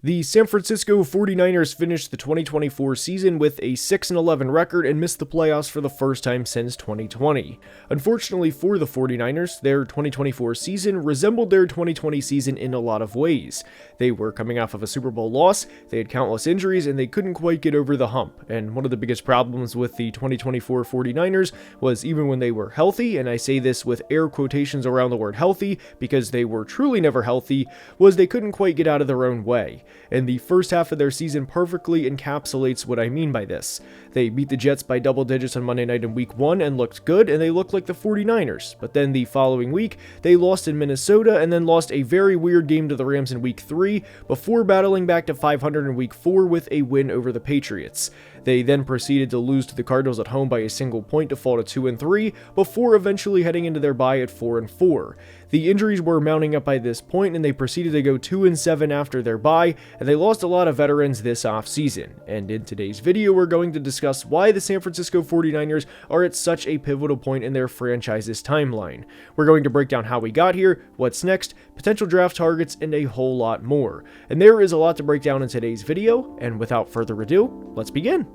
The San Francisco 49ers finished the 2024 season with a 6-11 record and missed the playoffs for the first time since 2020. Unfortunately for the 49ers, their 2024 season resembled their 2020 season in a lot of ways. They were coming off of a Super Bowl loss, they had countless injuries, and they couldn't quite get over the hump. And one of the biggest problems with the 2024 49ers was even when they were healthy, and I say this with air quotations around the word healthy because they were truly never healthy, was they couldn't quite get out of their own way. And the first half of their season perfectly encapsulates what I mean by this. They beat the Jets by double digits on Monday night in week 1 and looked good, and they looked like the 49ers. But then the following week, they lost in Minnesota and then lost a very weird game to the Rams in week 3 before battling back to 500 in week 4 with a win over the Patriots. They then proceeded to lose to the Cardinals at home by a single point to fall to 2-3 before eventually heading into their bye at 4-4. The injuries were mounting up by this point, and they proceeded to go 2-7 after their bye, and they lost a lot of veterans this offseason. And in today's video, we're going to discuss why the San Francisco 49ers are at such a pivotal point in their franchise's timeline. We're going to break down how we got here, what's next, potential draft targets, and a whole lot more. And there is a lot to break down in today's video, and without further ado, let's begin.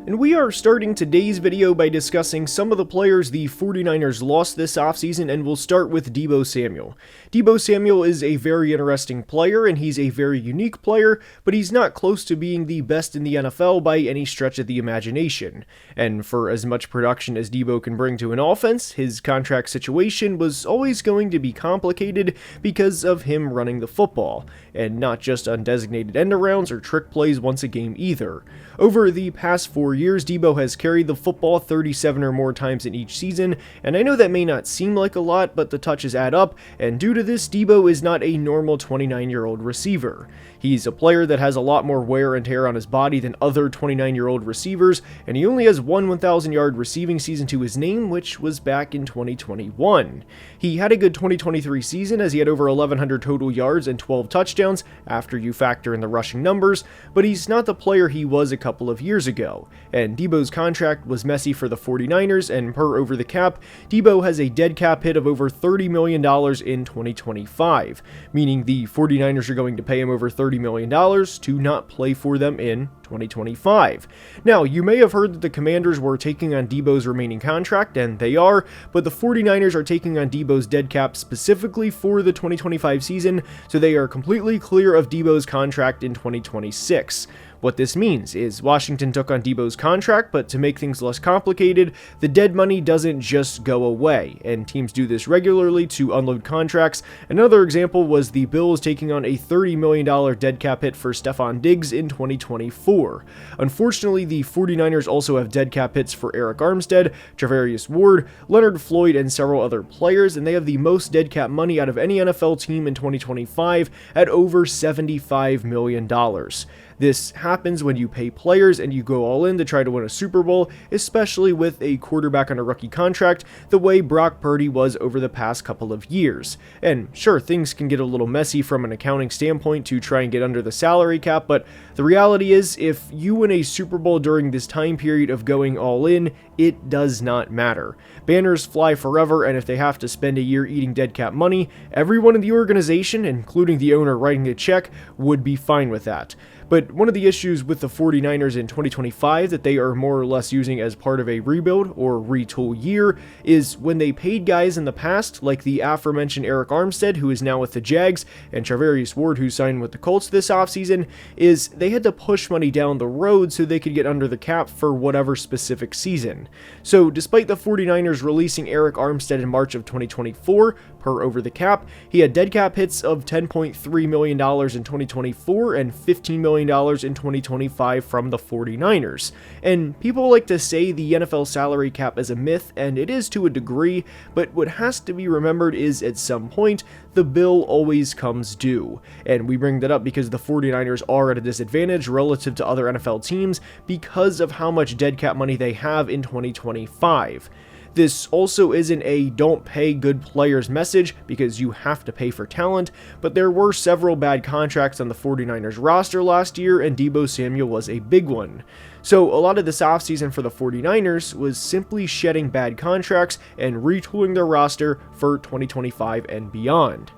And we are starting today's video by discussing some of the players the 49ers lost this offseason, and we'll start with Deebo Samuel. Deebo Samuel is a very interesting player, and he's a very unique player, but he's not close to being the best in the NFL by any stretch of the imagination. And for as much production as Deebo can bring to an offense, his contract situation was always going to be complicated because of him running the football, and not just undesignated end-arounds or trick plays once a game either. Over the past 4 years, Deebo has carried the football 37 or more times in each season, and I know that may not seem like a lot, but the touches add up, and due to this, Deebo is not a normal 29-year-old receiver. He's a player that has a lot more wear and tear on his body than other 29-year-old receivers, and he only has one 1,000-yard receiving season to his name, which was back in 2021. He had a good 2023 season as he had over 1,100 total yards and 12 touchdowns after you factor in the rushing numbers, but he's not the player he was a couple of years ago. And Deebo's contract was messy for the 49ers, and per Over the Cap, Deebo has a dead cap hit of over $30 million in 2025, meaning the 49ers are going to pay him over $30 million to not play for them in 2025. Now, you may have heard that the Commanders were taking on Deebo's remaining contract, and they are, but the 49ers are taking on Deebo's dead cap specifically for the 2025 season, so they are completely clear of Deebo's contract in 2026. What this means is Washington took on Deebo's contract, but to make things less complicated, the dead money doesn't just go away, and teams do this regularly to unload contracts. Another example was the Bills taking on a $30 million dead cap hit for Stephon Diggs in 2024. Unfortunately, the 49ers also have dead cap hits for Eric Armstead, Travarius Ward, Leonard Floyd, and several other players, and they have the most dead cap money out of any NFL team in 2025 at over $75 million. This happens when you pay players and you go all in to try to win a Super Bowl, especially with a quarterback on a rookie contract, the way Brock Purdy was over the past couple of years. And sure, things can get a little messy from an accounting standpoint to try and get under the salary cap, but the reality is, if you win a Super Bowl during this time period of going all in, it does not matter. Banners fly forever, and if they have to spend a year eating dead cap money, everyone in the organization, including the owner writing the check, would be fine with that. But one of the issues with the 49ers in 2025 that they are more or less using as part of a rebuild or retool year is when they paid guys in the past, like the aforementioned Eric Armstead, who is now with the Jags, and Travarius Ward, who signed with the Colts this offseason, is they had to push money down the road so they could get under the cap for whatever specific season. So despite the 49ers releasing Eric Armstead in March of 2024, per Over the Cap, he had dead cap hits of $10.3 million in 2024 and $15 million in 2025 from the 49ers. And people like to say the NFL salary cap is a myth, and it is to a degree, but what has to be remembered is at some point, the bill always comes due. And we bring that up because the 49ers are at a disadvantage relative to other NFL teams because of how much dead cap money they have in 2025. This also isn't a don't pay good players message because you have to pay for talent, but there were several bad contracts on the 49ers roster last year, and Deebo Samuel was a big one. So a lot of this offseason for the 49ers was simply shedding bad contracts and retooling their roster for 2025 and beyond.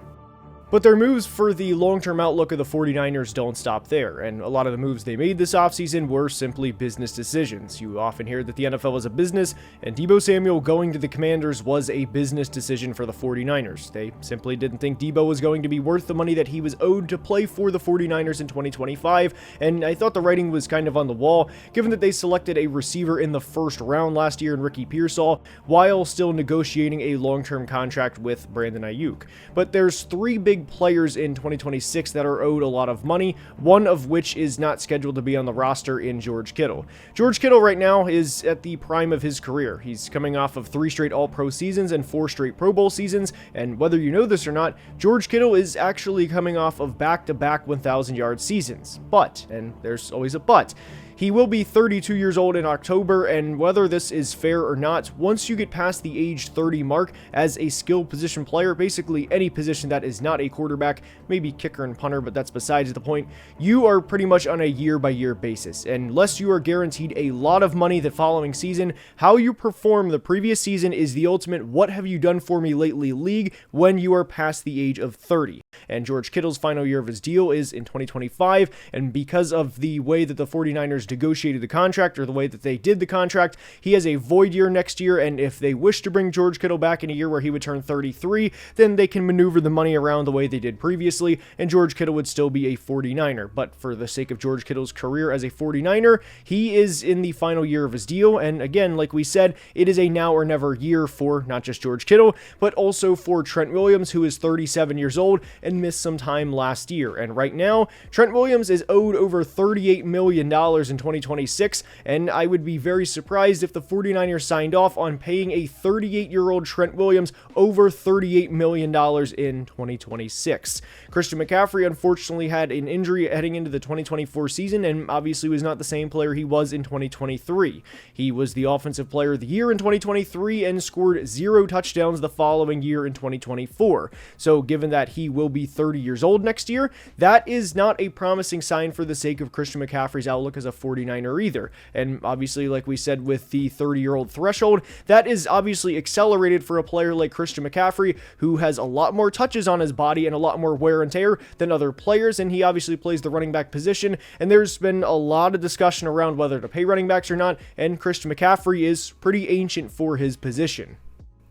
But their moves for the long-term outlook of the 49ers don't stop there, and a lot of the moves they made this offseason were simply business decisions. You often hear that the NFL is a business, and Deebo Samuel going to the Commanders was a business decision for the 49ers. They simply didn't think Deebo was going to be worth the money that he was owed to play for the 49ers in 2025, and I thought the writing was kind of on the wall, given that they selected a receiver in the first round last year in Ricky Pearsall, while still negotiating a long-term contract with Brandon Ayuk. But there's three big players in 2026 that are owed a lot of money, one of which is not scheduled to be on the roster in George Kittle. George Kittle right now is at the prime of his career. He's coming off of 3 straight All-Pro seasons and 4 straight Pro Bowl seasons, and whether you know this or not, George Kittle is actually coming off of back-to-back 1,000-yard seasons. But, and there's always a but, he will be 32 years old in October, and whether this is fair or not, once you get past the age 30 mark as a skill position player, basically any position that is not a quarterback, maybe kicker and punter, but that's besides the point, you are pretty much on a year-by-year basis. And unless you are guaranteed a lot of money the following season, how you perform the previous season is the ultimate "what have you done for me lately" league when you are past the age of 30. And George Kittle's final year of his deal is in 2025, and because of the way that the 49ers negotiated the contract, or the way that they did the contract, he has a void year next year, and if they wish to bring George Kittle back in a year where he would turn 33, then they can maneuver the money around the way they did previously, and George Kittle would still be a 49er. But for the sake of George Kittle's career as a 49er, he is in the final year of his deal, and again, like we said, it is a now or never year for not just George Kittle, but also for Trent Williams, who is 37 years old and missed some time last year. And right now, Trent Williams is owed over $38 million in 2026, and I would be very surprised if the 49ers signed off on paying a 38-year-old Trent Williams over $38 million in 2026. Christian McCaffrey unfortunately had an injury heading into the 2024 season, and obviously was not the same player he was in 2023. He was the Offensive Player of the Year in 2023 and scored 0 touchdowns the following year in 2024. So given that he will be 30 years old next year, that is not a promising sign for the sake of Christian McCaffrey's outlook as a 49er either. And obviously, like we said with the 30-year-old threshold, that is obviously accelerated for a player like Christian McCaffrey, who has a lot more touches on his body and a lot more wear and tear than other players, and he obviously plays the running back position, and there's been a lot of discussion around whether to pay running backs or not, and Christian McCaffrey is pretty ancient for his position.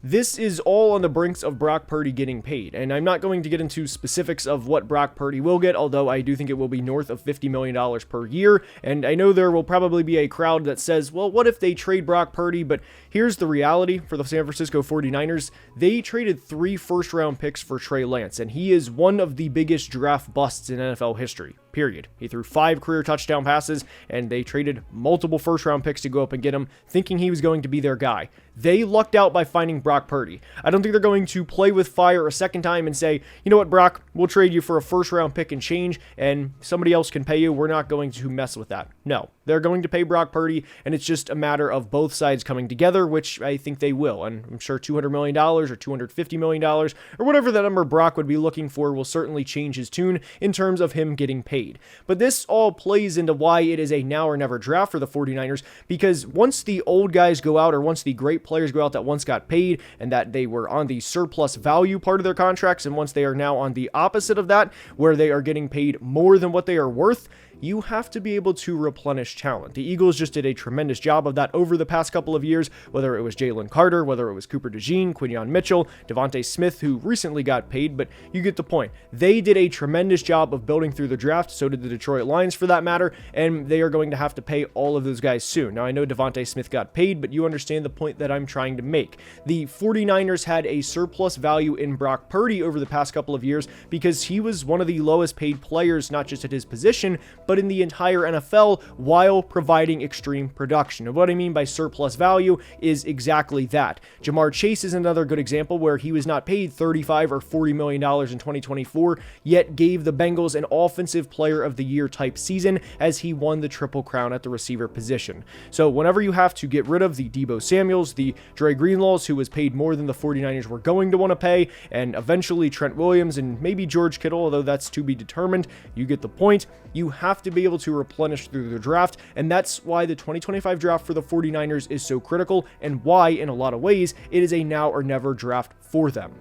This is all on the brinks of Brock Purdy getting paid, and I'm not going to get into specifics of what Brock Purdy will get, although I do think it will be north of $50 million per year, and I know there will probably be a crowd that says, well, what if they trade Brock Purdy? But here's the reality for the San Francisco 49ers. They traded 3 first-round picks for Trey Lance, and he is one of the biggest draft busts in NFL history. Period. He threw 5 career touchdown passes, and they traded multiple first-round picks to go up and get him, thinking he was going to be their guy. They lucked out by finding Brock Purdy. I don't think they're going to play with fire a second time and say, you know what, Brock, we'll trade you for a first-round pick and change, and somebody else can pay you. We're not going to mess with that. No, they're going to pay Brock Purdy, and it's just a matter of both sides coming together, which I think they will. And I'm sure $200 million or $250 million or whatever the number Brock would be looking for will certainly change his tune in terms of him getting paid. But this all plays into why it is a now or never draft for the 49ers, because once the old guys go out, or once the great players go out that once got paid and that they were on the surplus value part of their contracts, and once they are now on the opposite of that, where they are getting paid more than what they are worth, you have to be able to replenish talent. The Eagles just did a tremendous job of that over the past couple of years, whether it was Jalen Carter, whether it was Cooper DeJean, Quinyon Mitchell, Devontae Smith, who recently got paid, but you get the point. They did a tremendous job of building through the draft, so did the Detroit Lions for that matter, and they are going to have to pay all of those guys soon. Now, I know Devontae Smith got paid, but you understand the point that I'm trying to make. The 49ers had a surplus value in Brock Purdy over the past couple of years because he was one of the lowest paid players, not just at his position, but in the entire NFL, while providing extreme production. And what I mean by surplus value is exactly that. Jamar Chase is another good example where he was not paid $35 or $40 million in 2024, yet gave the Bengals an offensive player of the year type season as he won the Triple Crown at the receiver position. So whenever you have to get rid of the Deebo Samuels, the Dre Greenlaws, who was paid more than the 49ers were going to want to pay, and eventually Trent Williams and maybe George Kittle, although that's to be determined, you get the point. You have to be able to replenish through the draft, and that's why the 2025 draft for the 49ers is so critical, and why, in a lot of ways, it is a now or never draft for them.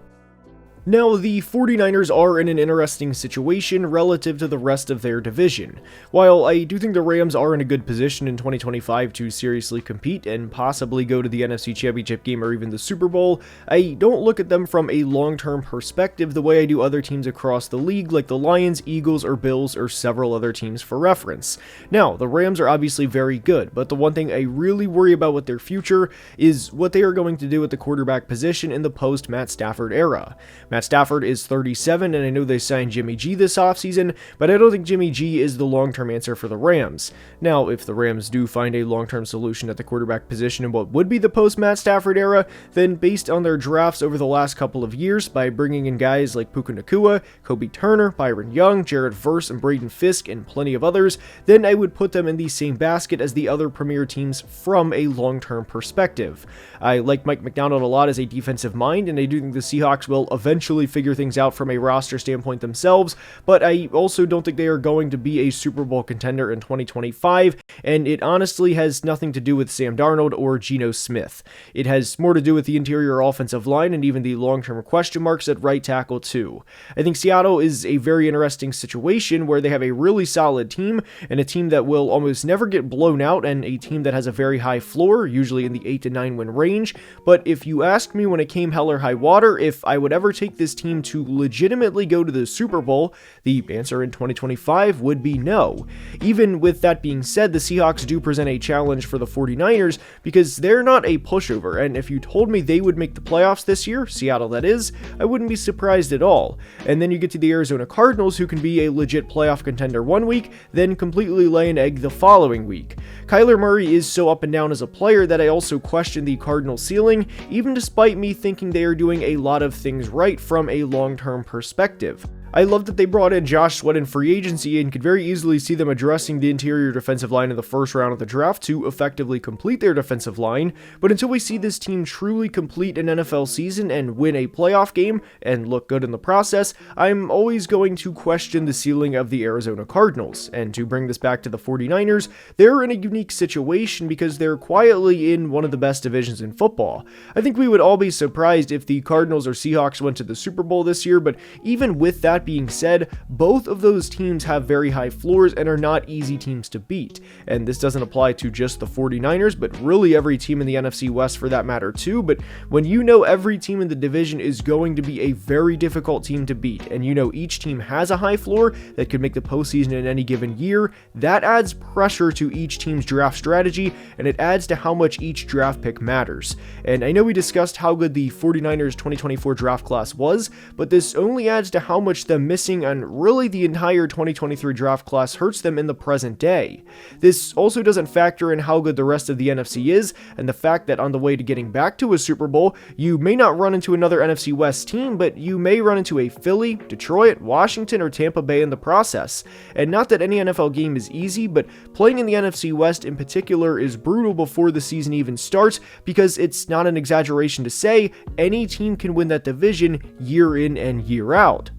Now, the 49ers are in an interesting situation relative to the rest of their division. While I do think the Rams are in a good position in 2025 to seriously compete and possibly go to the NFC Championship game or even the Super Bowl, I don't look at them from a long-term perspective the way I do other teams across the league like the Lions, Eagles, or Bills, or several other teams for reference. Now, the Rams are obviously very good, but the one thing I really worry about with their future is what they are going to do at the quarterback position in the post-Matt Stafford era. Matt Stafford is 37, and I know they signed Jimmy G this offseason, but I don't think Jimmy G is the long-term answer for the Rams. Now, if the Rams do find a long-term solution at the quarterback position in what would be the post-Matt Stafford era, then based on their drafts over the last couple of years, by bringing in guys like Puka Nacua, Kobe Turner, Byron Young, Jared Verse, and Braden Fisk, and plenty of others, then I would put them in the same basket as the other premier teams from a long-term perspective. I like Mike McDonald a lot as a defensive mind, and I do think the Seahawks will eventually figure things out from a roster standpoint themselves, but I also don't think they are going to be a Super Bowl contender in 2025, and it honestly has nothing to do with Sam Darnold or Geno Smith. It has more to do with the interior offensive line and even the long-term question marks at right tackle too. I think Seattle is a very interesting situation where they have a really solid team and a team that will almost never get blown out and a team that has a very high floor, usually in the 8 to 9 win range, but if you asked me when it came hell or high water if I would ever take this team to legitimately go to the Super Bowl, the answer in 2025 would be no. Even with that being said, the Seahawks do present a challenge for the 49ers because they're not a pushover, and if you told me they would make the playoffs this year, Seattle that is, I wouldn't be surprised at all. And then you get to the Arizona Cardinals, who can be a legit playoff contender one week, then completely lay an egg the following week. Kyler Murray is so up and down as a player that I also question the Cardinals ceiling, even despite me thinking they are doing a lot of things right from a long-term perspective. I love that they brought in Josh Sweat in free agency and could very easily see them addressing the interior defensive line in the first round of the draft to effectively complete their defensive line, but until we see this team truly complete an NFL season and win a playoff game and look good in the process, I'm always going to question the ceiling of the Arizona Cardinals. And to bring this back to the 49ers, they're in a unique situation because they're quietly in one of the best divisions in football. I think we would all be surprised if the Cardinals or Seahawks went to the Super Bowl this year, but even with that being said, both of those teams have very high floors and are not easy teams to beat. And this doesn't apply to just the 49ers, but really every team in the NFC West for that matter too. But when you know every team in the division is going to be a very difficult team to beat, and you know each team has a high floor that could make the postseason in any given year, that adds pressure to each team's draft strategy, and it adds to how much each draft pick matters. And I know we discussed how good the 49ers 2024 draft class was, but this only adds to how much them missing on really the entire 2023 draft class hurts them in the present day. This also doesn't factor in how good the rest of the NFC is, and the fact that on the way to getting back to a Super Bowl, you may not run into another NFC West team, but you may run into a Philly, Detroit, Washington, or Tampa Bay in the process. And not that any NFL game is easy, but playing in the NFC West in particular is brutal before the season even starts, because it's not an exaggeration to say any team can win that division year in and year out.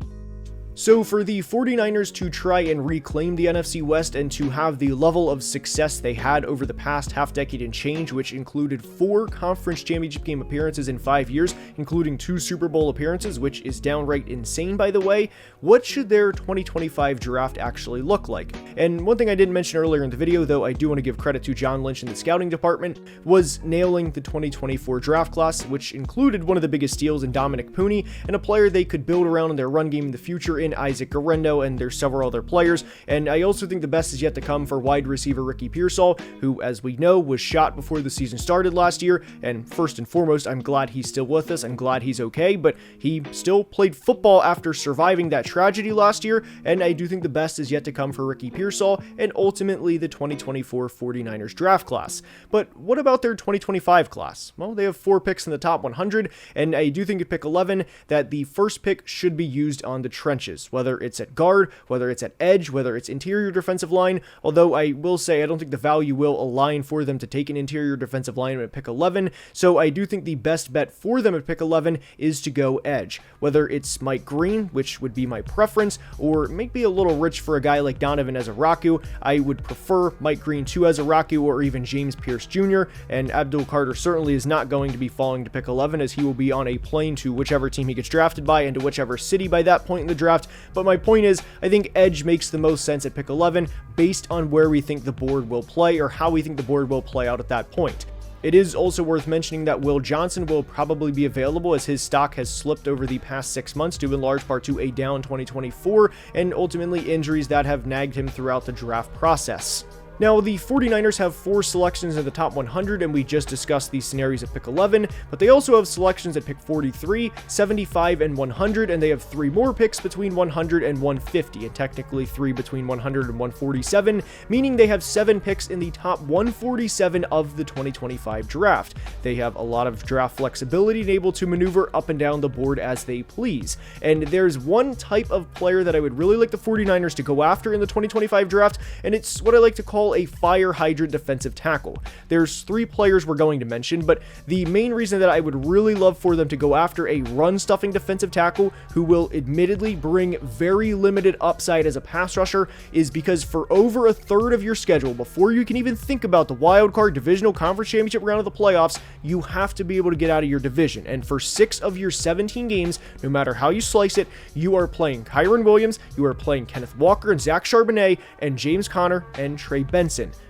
So for the 49ers to try and reclaim the NFC West and to have the level of success they had over the past half decade and change, which included 4 conference championship game appearances in 5 years, including 2 Super Bowl appearances, which is downright insane by the way, what should their 2025 draft actually look like? And one thing I didn't mention earlier in the video, though I do want to give credit to John Lynch in the scouting department, was nailing the 2024 draft class, which included one of the biggest steals in Dominic Pooney and a player they could build around in their run game in the future in Isaac Guerrero, and there's several other players. And I also think the best is yet to come for wide receiver Ricky Pearsall, who, as we know, was shot before the season started last year. And first and foremost, I'm glad he's still with us. I'm glad he's okay, but he still played football after surviving that tragedy last year. And I do think the best is yet to come for Ricky Pearsall and ultimately the 2024 49ers draft class. But what about their 2025 class? Well, they have 4 picks in the top 100, and I do think at pick 11 that the first pick should be used on the trenches. positions, whether it's at guard, whether it's at edge, whether it's interior defensive line, although I will say I don't think the value will align for them to take an interior defensive lineman at pick 11, so I do think the best bet for them at pick 11 is to go edge, whether it's Mike Green, which would be my preference, or maybe a little rich for a guy like Donovan Ezeraku. I would prefer Mike Green to Ezeraku or even James Pierce Jr., and Abdul Carter certainly is not going to be falling to pick 11, as he will be on a plane to whichever team he gets drafted by and to whichever city by that point in the draft. But my point is, I think edge makes the most sense at pick 11 based on where we think the board will play or how we think the board will play out at that point. It is also worth mentioning that Will Johnson will probably be available, as his stock has slipped over the past 6 months due in large part to a down 2024 and ultimately injuries that have nagged him throughout the draft process. Now, the 49ers have 4 selections in the top 100, and we just discussed these scenarios at pick 11, but they also have selections at pick 43, 75, and 100, and they have 3 more picks between 100 and 150, and technically 3 between 100 and 147, meaning they have 7 picks in the top 147 of the 2025 draft. They have a lot of draft flexibility and able to maneuver up and down the board as they please. And there's one type of player that I would really like the 49ers to go after in the 2025 draft, and it's what I like to call a fire hydrant defensive tackle. There's 3 players we're going to mention, but the main reason that I would really love for them to go after a run-stuffing defensive tackle who will admittedly bring very limited upside as a pass rusher is because for over a third of your schedule, before you can even think about the wild card divisional conference championship round of the playoffs, you have to be able to get out of your division. And for 6 of your 17 games, no matter how you slice it, you are playing Kyren Williams, you are playing Kenneth Walker and Zach Charbonnet, and James Conner and Trey Benson.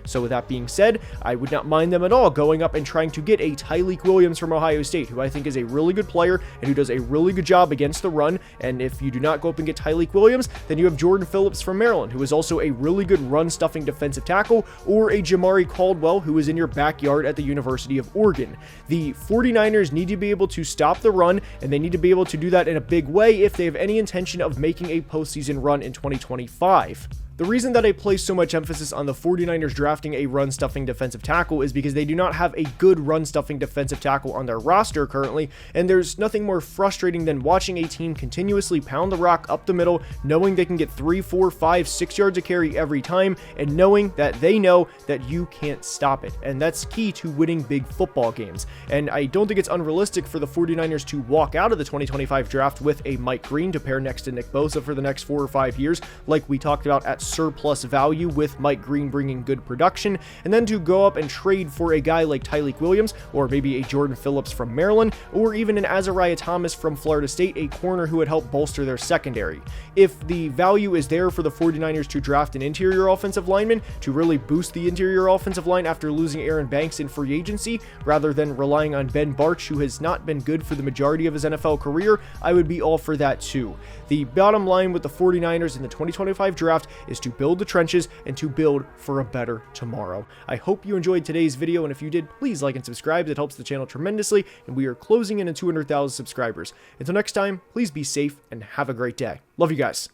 So with that being said, I would not mind them at all going up and trying to get a Tyleik Williams from Ohio State, who I think is a really good player and who does a really good job against the run. And if you do not go up and get Tyleik Williams, then you have Jordan Phillips from Maryland, who is also a really good run-stuffing defensive tackle, or a Jamari Caldwell, who is in your backyard at the University of Oregon. The 49ers need to be able to stop the run, and they need to be able to do that in a big way if they have any intention of making a postseason run in 2025. The reason that I place so much emphasis on the 49ers drafting a run-stuffing defensive tackle is because they do not have a good run-stuffing defensive tackle on their roster currently, and there's nothing more frustrating than watching a team continuously pound the rock up the middle, knowing they can get 3, 4, 5, 6 yards of carry every time, and knowing that they know that you can't stop it. And that's key to winning big football games. And I don't think it's unrealistic for the 49ers to walk out of the 2025 draft with a Mike Green to pair next to Nick Bosa for the next 4 or 5 years, like we talked about at surplus value with Mike Green bringing good production, and then to go up and trade for a guy like Tyleik Williams, or maybe a Jordan Phillips from Maryland, or even an Azariah Thomas from Florida State, a corner who would help bolster their secondary. If the value is there for the 49ers to draft an interior offensive lineman to really boost the interior offensive line after losing Aaron Banks in free agency, rather than relying on Ben Bartch, who has not been good for the majority of his NFL career, I would be all for that too. The bottom line with the 49ers in the 2025 draft is to build the trenches and to build for a better tomorrow. I hope you enjoyed today's video, and if you did, please like and subscribe. It helps the channel tremendously, and we are closing in on 200,000 subscribers. Until next time, please be safe and have a great day. Love you guys.